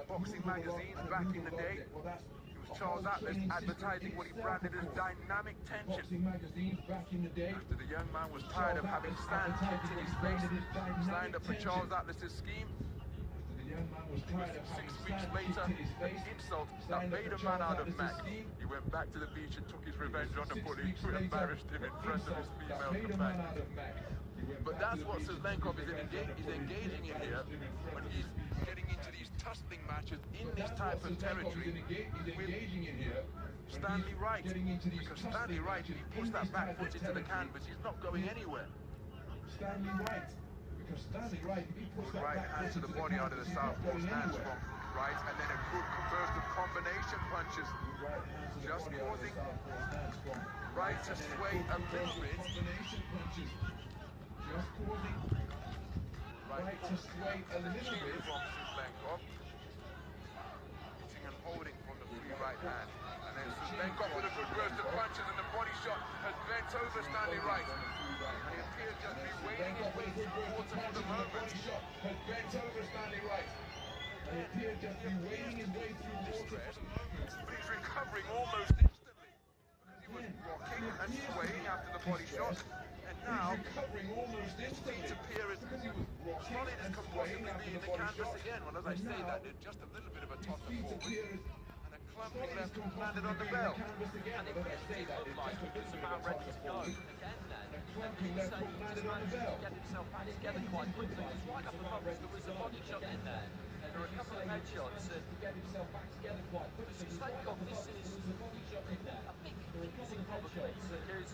boxing magazines back in the day. It was Charles Atlas advertising what he branded as dynamic tension. After the young man was tired of having sand kicked in his face, he signed up for Charles Atlas's scheme. 6 weeks later, an insult that made a man out of Mac. He went back to the beach and took his revenge on the bully who embarrassed him in front of his female companion. But that's what Suzlenkov is engaging in here when he's getting into these tussling matches in this type of territory with Stanley Wright. Because Stanley Wright, if he puts that back foot into the canvas, he's not going anywhere. Good right hand to the body out of the southpaw stance from Wright, and then a good burst of combination punches, just causing Wright to sway a little bit. Right to sway a little bit from Suzlenkov. Hitting and holding from the free right hand. And then Suzlenkov with a good burst of punches, and the body shot has bent over Stanley Wright. And he appears just to be waiting his way through the water for the moment. Body shot has bent over Stanley Wright. And he appears just to be waiting his way through the water for the moment. But he's recovering almost instantly. Because he was rocking and swaying after the body shot. And now, his feet appear as solid as can possibly be in the canvas again. Well, as I say that, there's just a little bit of a toss forward. And a clumping left landed on the bell. And it looked like he was about ready to go again then. And he just managed to get himself back together quite quickly. It was right up above us, there was a body shot in there. And there were a couple of headshots. Suzlenkov, this is a big thing probably, because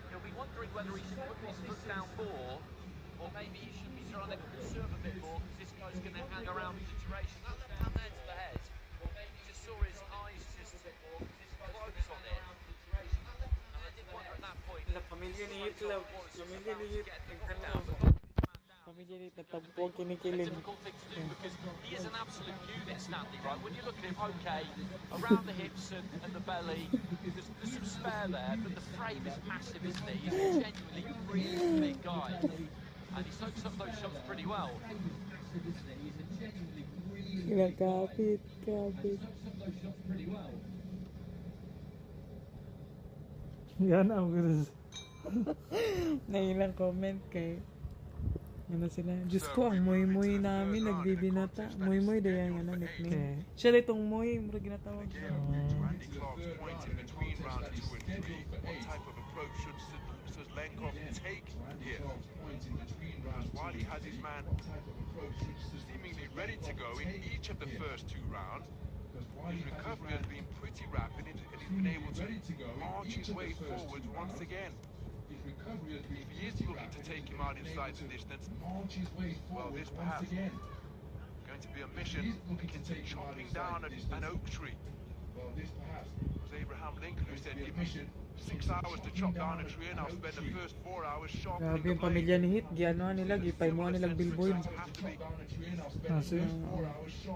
he'll be wondering whether he should put his foot down more, or maybe he should be trying to conserve a bit more, because this guy's going to hang around the situation. That left hand there to the head, you just saw his eyes just close on it. And I did wonder at that point, Pamilya ni Hitler, pamilya ni Hitler. Pamilya ni nagtampo, kinikilig. Difficult thing to do because he is an absolute unit, Stanley, right? When you look at him, okay, around the hips and the belly, there's some spare there, but the frame is massive, isn't it? He's a genuinely really big guy, and he soaks up those shots pretty well. Kapit. Yan ang gusto. Nailang comment kay ano sila. Diyos ko, ang moy-moy namin nagbibinata. Moy-moy daw yan nickname. Siya itong moy, mura ginatawag siya. Randy Clark's point in between rounds 2 and 3. What type of approach should Suzlenkov take here? While he has his man seemingly ready to go in each of the first 2 rounds, his recovery has been pretty rapid, and he's been able to march his way forward once again. If he is looking to take him out inside the distance, well, this perhaps going to be a mission akin to chopping down an oak tree. It was Abraham Lincoln who said, give me 6 hours to chop down a tree and I'll spend the first 4 hours sharpening Grabe yung pamilya ni Hit, gianoan nila, gipaymuan nilang billboard.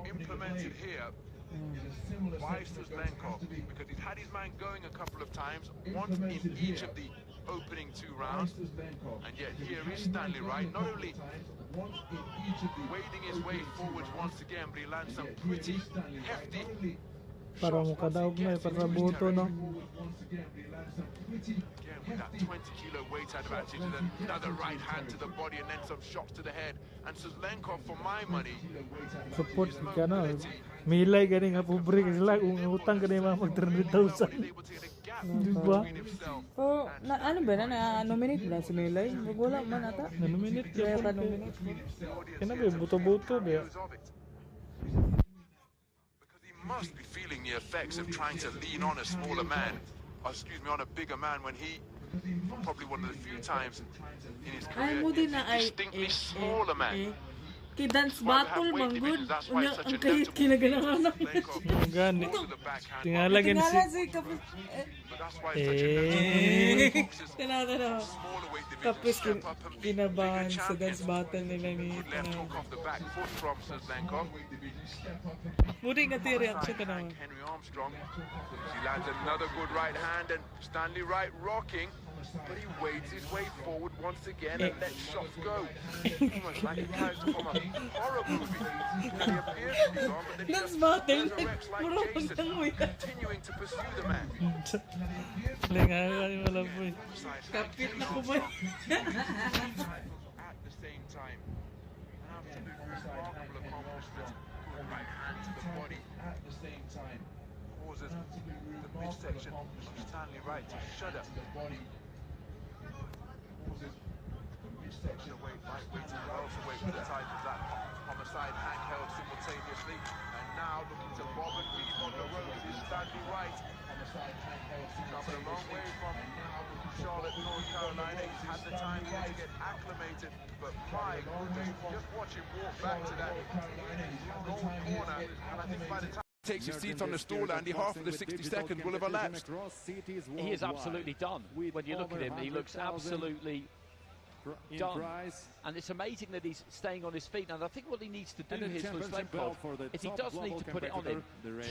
Implemented here by Suzlenkov, because he's had his man going a couple of times, once in each of the opening 2 rounds, and yet here is Stanley Wright, not only wading his way forwards once again, but he lands some pretty hefty Para mo kadaog na, para buto, no? Again, with that 20-kilo weight advantage, and another right hand to the body, and then some shots to the head. And Suzlenkov, for my money, Support ka na. Milay ganing nga pobre ka sila. Kung utang ka na yung mga mag-300,000. Diba? Oh, ano ba na nominate ba si Milay? Wala man ata. Na-nominate Kaya ka nominate. Kaya na ba, buto-buto ba? Must be feeling the effects of trying to lean on a smaller man, or excuse me, on a bigger man, when he, probably one of the few times in his career, is a distinctly smaller man. Dance battle man good. Unya ang kahit kinaganahan. Gani. Tingala gan si kapis. Tanaw. Kapis kinabahan sa dance battle nila ni Mudi nga ti reaction ka naman. Henry Armstrong. He lands another good right hand, and Stanley Wright rocking. but he wades his way forward once again and lets shots go. Almost like a character from a horror movie. And he appears to be gone, but then he That's just battle. resurrects like Puro Jason, pagtanguy. continuing to pursue the man. Lengan mo lang po eh. Kapit na ko ba? At the same time, an absolute remarkable accomplishment. Good right hand to the body. At the same time, causes the midsection of Stanley Wright to shudder. The weight lightweight and welterweight with the type of that homicide handheld simultaneously, and now looking to bob and weave on the road is Stanley Wright. Coming a long way from Charlotte, North Carolina. He's had the time here to get acclimated, but my goodness, just watch him walk back to that gold corner, and I think by the time takes his seat on the stool, Andy, half of the 60 seconds will have elapsed. He is absolutely done. When you look at him, he looks absolutely done. And it's amazing that he's staying on his feet. And I think what he needs to do here is he does need to put it on him.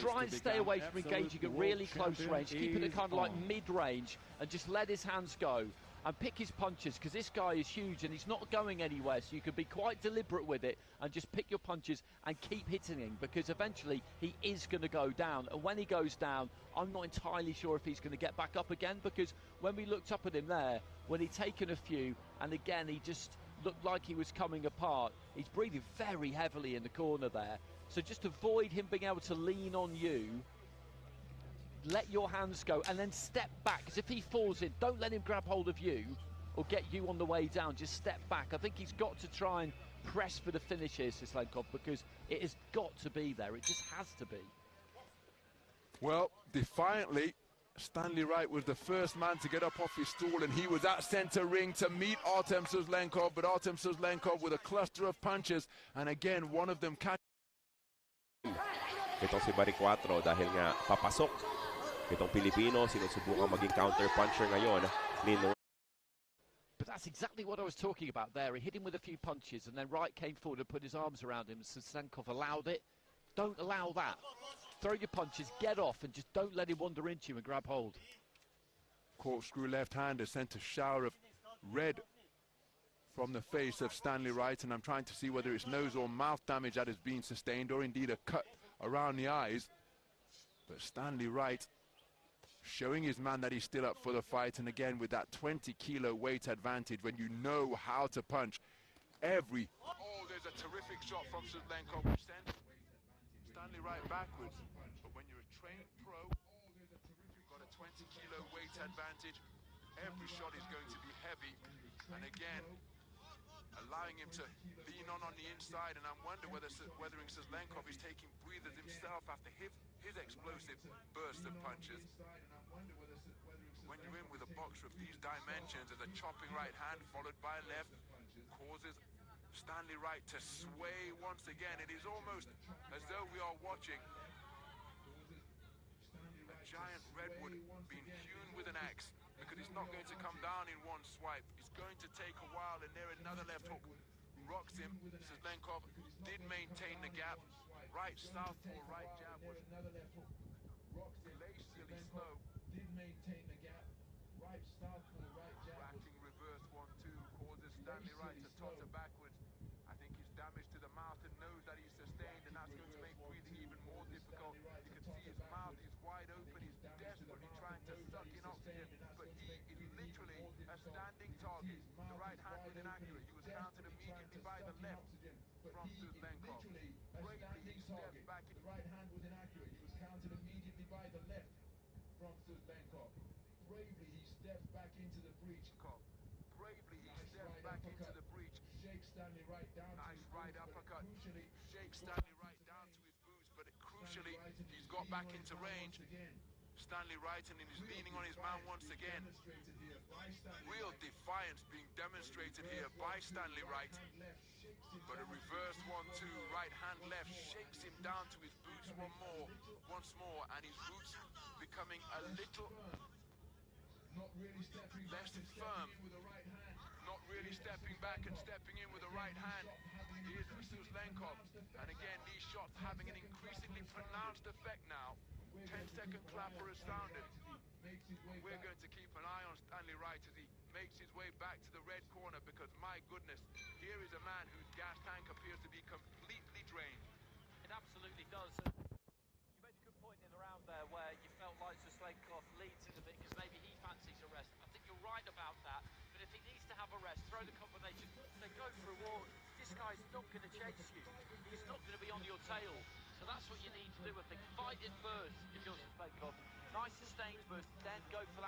Try and stay away from engaging at really close range. Keep it at kind of like mid-range and just let his hands go. And pick his punches, because this guy is huge and he's not going anywhere, so you can be quite deliberate with it and just pick your punches and keep hitting him, because eventually he is going to go down. And when he goes down, I'm not entirely sure if he's going to get back up again, because when we looked up at him there, when he'd taken a few, and again he just looked like he was coming apart. He's breathing very heavily in the corner there, so just avoid him being able to lean on you. Let your hands go and then step back, because if he falls in, don't let him grab hold of you or get you on the way down. Just step back. I think he's got to try and press for the finish here, Sislenkov, because it has got to be there. It just has to be. Well, defiantly, Stanley Wright was the first man to get up off his stool, and he was at center ring to meet Artem Sislenkov, but Artem Sislenkov with a cluster of punches, and again, one of them catch. Itong si Barry 4 dahil nga papasok. Itong Pilipino, sinusubukang maging counter-puncher ngayon. But that's exactly what I was talking about there. He hit him with a few punches, and then Wright came forward and put his arms around him. Sislenkov allowed it. Don't allow that. Throw your punches, get off, and just don't let him wander into you and grab hold. Corkscrew left-hander sent a shower of red from the face of Stanley Wright, and I'm trying to see whether it's nose or mouth damage that has been sustained, or indeed a cut around the eyes. But Stanley Wright showing his man that he's still up for the fight, and again with that 20-kilo weight advantage, when you know how to punch every... Oh, there's a terrific shot from Sislenkov, which sent Stanley Wright backwards. But when you're a trained pro, you've got a 20-kilo weight advantage. Every shot is going to be heavy, and again allowing him to lean on the inside, and I wonder whether Sislenkov is taking breathers himself after his explosive burst of punches. When you're in with a boxer of these dimensions, as a chopping right hand followed by left causes Stanley Wright to sway once again. It is almost as though we are watching a giant redwood being hewn with an axe, because it's not going to come down in one swipe. It's going to take a while, and there another left hook rocks him. Sislenkov did maintain the gap. Right southpaw, right jab was glacially slow. Did maintain the gap. Right southpaw, right jab. Racking reverse 1-2 causes Stanley Wright to totter backwards. I think he's damage to the mouth and nose that he's sustained, and that's going to make breathing even more difficult. You can see his mouth is wide open. He's desperately trying to suck in oxygen, but he is literally a standing target. The right hand was inaccurate. He was countered immediately by the left from Sislenkov. Bravely he steps back in. The right hand was inaccurate. He was countered immediately by the left from Sislenkov. Bravely he steps back into the breach. Bravely he steps back into the breach. Shakes Stanley Wright down. Nice right uppercut. Shakes Stanley Wright down to his boots, but crucially he's got back into range. Stanley Wright, and he's leaning on his man once again. Real defiance being demonstrated here by Stanley Wright. But a reverse 1-2, right hand left, shakes him down to his boots once more, and his boots becoming a little less firm. Not really stepping back and stepping in with the right hand. Here's Sislenkov, and again these shots having an increasingly pronounced effect now. 10-second clapper has sounded. We're going to keep an eye on Stanley Wright as he makes his way back to the red corner, because my goodness, here is a man whose gas tank appears to be completely drained. It absolutely does. You made a good point in the round there where you felt like Zaslenkov leads it a bit because maybe he fancies a rest. I think you're right about that, but if he needs to have a rest, throw the combination, then go for a walk. This guy's not going to chase you. He's not going to be on your tail. So that's what you need to do, I think. Fight it first if you're Zaslenkov. Nice sustained burst, then go for that.